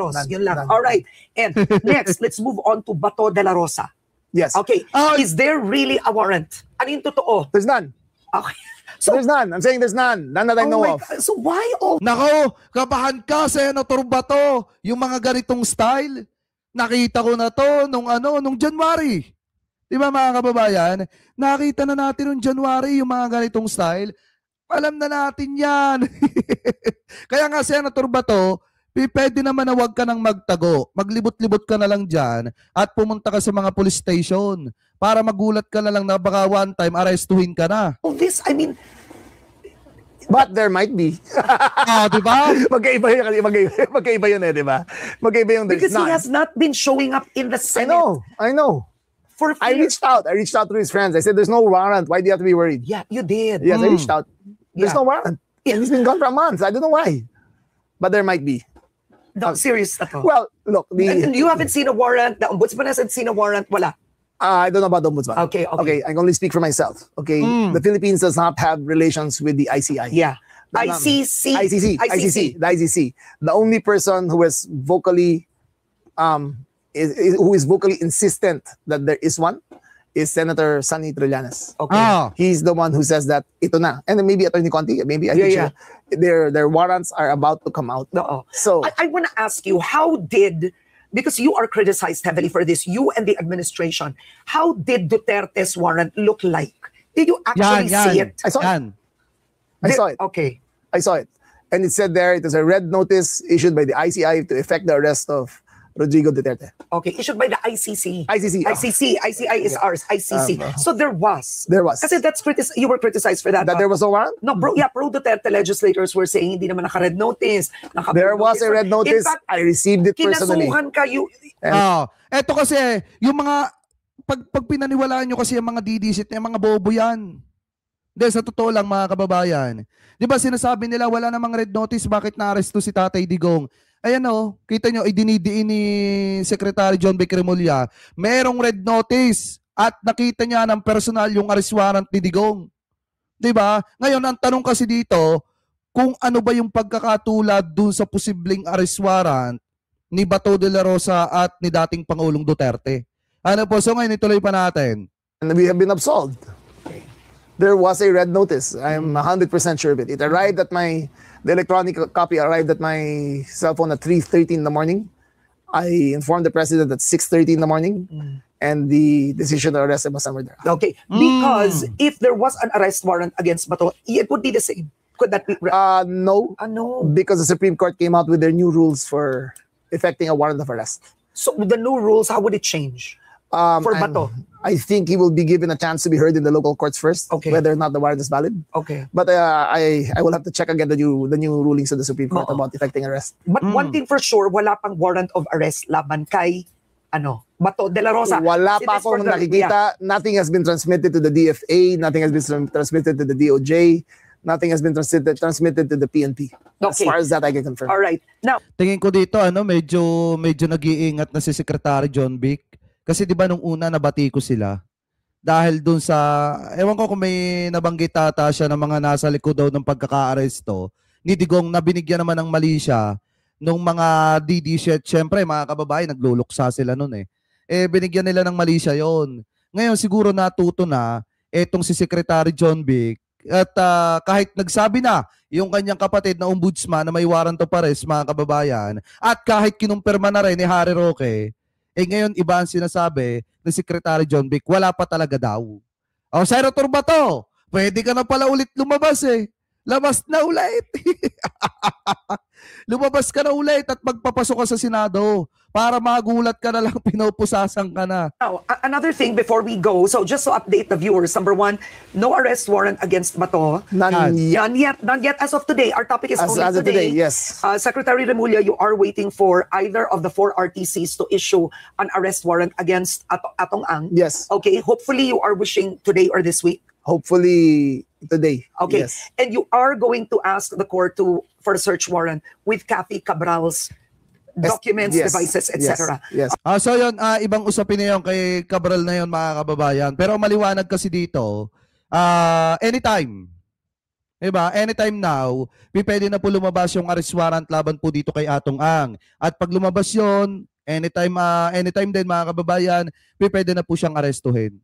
Marcos. None. Yun lang. None. All right. And next, let's move on to Bato de la Rosa. Yes. Okay. Is there really a warrant? Ano yung totoo? There's none. Okay. So, There's none. I'm saying there's none. None that I know of. So why all? Nako, kabahan ka, Senator Bato. Yung mga ganitong style, nakita ko na to nung January. Di ba mga kababayan? Nakita na natin nung January yung mga ganitong style. Alam na natin yan. Kaya nga, Senator Bato, pwede naman na huwag ka nang magtago. Maglibot-libot ka na lang dyan at pumunta ka sa mga police station para magulat ka na lang na baka one time arrestuhin ka na. All this, I mean... But there might be. Di ba? Magkaiba yun eh, di ba? Magkaiba yung there's Because none. he has not been showing up in the Senate. I know. For I reached out to his friends. I said, there's no warrant. Why do you have to be worried? Yeah, you did. Yes, I reached out. There's no warrant. Yeah. And he's been gone for a month. I don't know why. But there might be. No, serious na to. Well, look. And you haven't seen a warrant? The ombudsman hasn't seen a warrant? Wala. I don't know about the ombudsman. Okay. I can only speak for myself. Okay. The Philippines does not have relations with the ICI. Yeah. The ICC. The only person who is vocally who is vocally insistent that there is one is Senator Sonny Trillanes. Okay. He's the one who says that ito na. And then maybe Attorney Conti, maybe I think their warrants are about to come out. No. So I want to ask you, because you are criticized heavily for this, you and the administration, how did Duterte's warrant look like? Did you actually see it? I saw it. I saw it. Okay. I saw it. And it said there, it was a red notice issued by the ICI to effect the arrest of Rodrigo Duterte. Okay, issued by the ICC. ICC. ICI is ours. ICC. So there was. Kasi you were criticized for that. That there was a warrant? No, pro Duterte legislators were saying hindi naman naka-red notice. There was a red notice. In fact, I received it personally. Kinasuhan ka. Eto kasi, yung mga, pag pinaniwalaan nyo kasi yung mga didisit, yung mga bobo yan. Hindi, sa totoo lang mga kababayan. Di ba sinasabi nila wala namang red notice, bakit na-aresto si Tatay Digong? Ayan kita nyo, idinidiin ni Secretary John Vic Remulla, merong red notice at nakita niya ng personal yung arrest warrant ni Digong. Diba? Ngayon, ang tanong kasi dito, kung ano ba yung pagkakatulad dun sa posibleng arrest warrant ni Bato de la Rosa at ni dating Pangulong Duterte. Ano po? So ngayon, ituloy pa natin. And we have been absolved. There was a red notice. I'm 100% sure of it. It arrived at the electronic copy arrived at my cell phone at 3:30 in the morning. I informed the president at 6:30 in the morning, and the decision to arrest him was somewhere there. Okay, because if there was an arrest warrant against Bato, it would be the same. Could that be? No. No. Because the Supreme Court came out with their new rules for effecting a warrant of arrest. So with the new rules, how would it change for Bato? I think he will be given a chance to be heard in the local courts first, whether or not the warrant is valid. Okay. But I will have to check again the new rulings of the Supreme Court about effecting arrest. But one thing for sure, wala pang warrant of arrest laban kay Bato de la Rosa. Wala pa akong nakikita. Nothing has been transmitted to the DFA. Nothing has been transmitted to the DOJ. Nothing has been transmitted to the PNP. As far as that I can confirm. All right. Now, tingin ko dito medyo nag-iingat na si Secretary John Vic. Kasi di ba nung una nabati ko sila dahil dun sa, ewan ko kung may nabanggit ata siya ng mga nasa likod daw ng pagkaka-aresto ni Digong na binigyan naman ng mali siya nung mga DD-shit. Siyempre mga kababayan, nagluluksa sila nun binigyan nila ng mali siya yun. Ngayon siguro natuto na etong si Secretary John Vic at kahit nagsabi na yung kanyang kapatid na ombudsman na may warrant of arrest mga kababayan at kahit kinumpirma na rin ni Harry Roque, ngayon, iba ang sinasabi ng Secretary John Vic, wala pa talaga daw. Senator Bato, pwede ka na pala ulit lumabas Labas na ulit. Lumabas ka na ulit at magpapasok ka sa Senado para magulat ka na lang, pinupusasan ka na. Now, another thing before we go, so just to update the viewers, number one, no arrest warrant against Bato. None yet. None yet as of today. Our topic is only as of today, yes. Secretary Remulla, you are waiting for either of the 4 RTCs to issue an arrest warrant against Atong Ang. Yes. Okay, hopefully you are wishing today or this week. Hopefully today. Okay. Yes. And you are going to ask the court for a search warrant with Kathy Cabral's documents, devices, etc. Yes. So yun, ibang usapin na yun kay Cabral na yun mga kababayan. Pero maliwanag kasi dito, anytime Diba? Anytime now, pwede na po lumabas yung arrest warrant laban po dito kay Atong Ang. At pag lumabas yon, anytime din mga kababayan, pwede na po siyang arestuhin.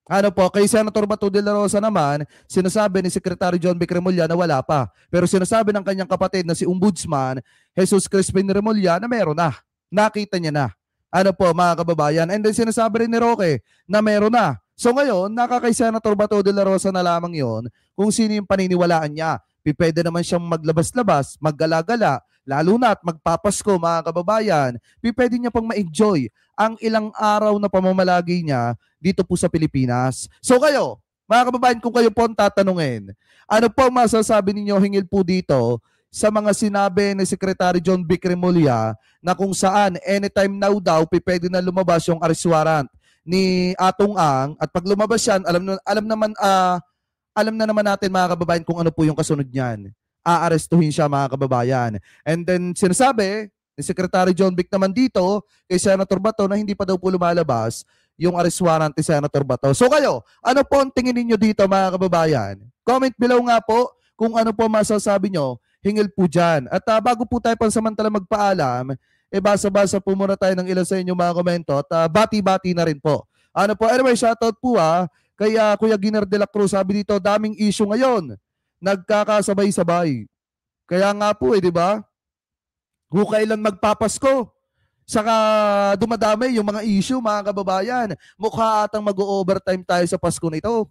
Ano po, kay Senator Bato de la Rosa naman, sinasabi ni Secretary John Vic Remulla na wala pa. Pero sinasabi ng kanyang kapatid na si Ombudsman, Jesus Crispin Remulla, na meron na. Nakita niya na. Ano po, mga kababayan. And then sinasabi rin ni Roque na meron na. So ngayon, nakakay Senator Bato de la Rosa na lamang yon kung sino yung paniniwalaan niya. Pwede naman siyang maglabas-labas, maggala-gala, lalo na at magpapasko, mga kababayan. Pwede niya pang ma-enjoy ang ilang araw na pamamalagi niya dito po sa Pilipinas. So kayo, mga kababayan, kung kayo po ang tatanungin, ano po masasabi ninyo hingil po dito sa mga sinabi ni Secretary John Vic Remulla na kung saan anytime now daw pwede na lumabas yung arrest warrant ni Atong Ang, at pag lumabas yan, alam na naman natin, mga kababayan, kung ano po yung kasunod niyan. Aarestuhin siya, mga kababayan. And then sinasabi ni Secretary John Vic naman dito kay Senator Bato na hindi pa daw po lumalabas yung arrest warrant ni Senator Bato. So kayo, ano po ang tingin ninyo dito, mga kababayan? Comment below nga po kung ano po masasabi nyo hingil po dyan. At bago po tayo pansamantala magpaalam, basa-basa po muna tayo ng ilan sa inyo mga komento at bati-bati na rin po. Ano po, anyway, shoutout po kay Kuya Giner de la Cruz. Sabi dito, daming issue ngayon. Nagkakasabay-sabay. Kaya nga po di ba? Kailan magpapasko? Saka dumadami yung mga issue, mga kababayan. Mukha atang mag-overtime tayo sa Pasko nito.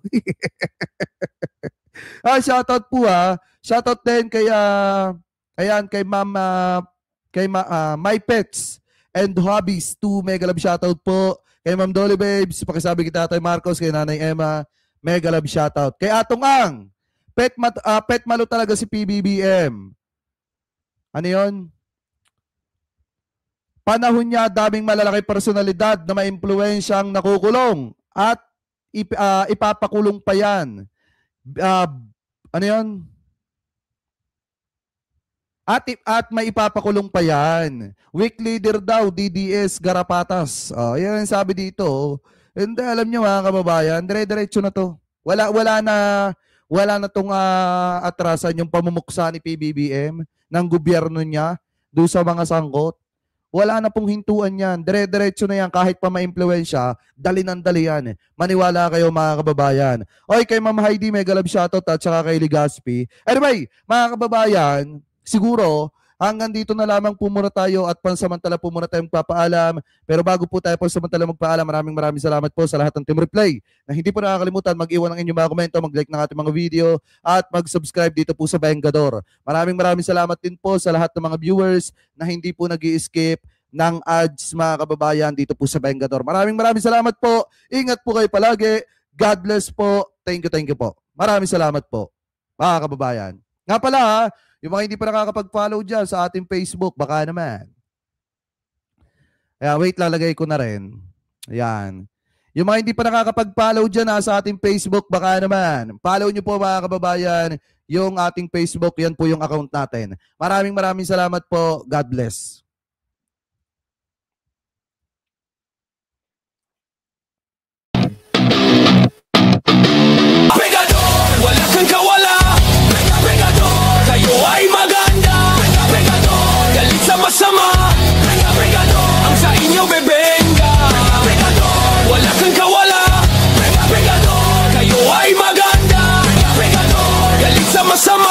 Shoutout po Shoutout din kay kay My Pets and Hobbies 2. Mega love shoutout po. Kay Ma'am Dolly Babes, pakisabi kita Tatay Marcos, kay Nanay Emma, mega love shoutout. Kay Atong Ang, pet malo talaga si PBBM. Ano yun? Panahon niya, daming malalaki personalidad na maimpluwensyang nakukulong at ipapakulong pa yan. Ano yun? At may ipapakulong pa yan. Weak leader daw, DDS Garapatas. Yan ang sabi dito. Hindi, alam niyo mga kababayan, dire-diretso na to. Wala na tong atrasan yung pamumuksa ni PBBM ng gobyerno niya doon sa mga sangkot. Wala na pong hintuan yan. Dire-diretso na yan. Kahit pa ma-impluensya, dali ng dali yan. Maniwala kayo, mga kababayan. Oy, kay Ma'am Heidi, mega love shoutout at saka kay Ligaspi. Anyway, mga kababayan, siguro, hanggang dito na lamang po muna tayo at pansamantala po muna tayong magpapaalam. Pero bago po tayo pansamantala magpaalam, maraming salamat po sa lahat ng Team Replay na hindi po nakakalimutan mag-iwan ng inyong mga komento, mag-like ng ating mga video at mag-subscribe dito po sa Vengador. Maraming salamat din po sa lahat ng mga viewers na hindi po nag-i-skip ng ads, mga kababayan, dito po sa Vengador. Maraming salamat po. Ingat po kayo palagi. God bless po. Thank you po. Maraming salamat po, mga kababayan. Nga pala yung mga hindi pa nakakapag-follow dyan sa ating Facebook, baka naman. Wait, lalagay ko na rin. Ayan. Yung mga hindi pa nakakapag-follow dyan sa ating Facebook, baka naman. Follow nyo po, mga kababayan, yung ating Facebook. Yan po yung account natin. Maraming salamat po. God bless. Wala kang kawala. Kayo ay maganda. Galit sa masama. Ang sa inyo bebenga. Wala kang kawala. Kayo ay maganda. Galit sa masama.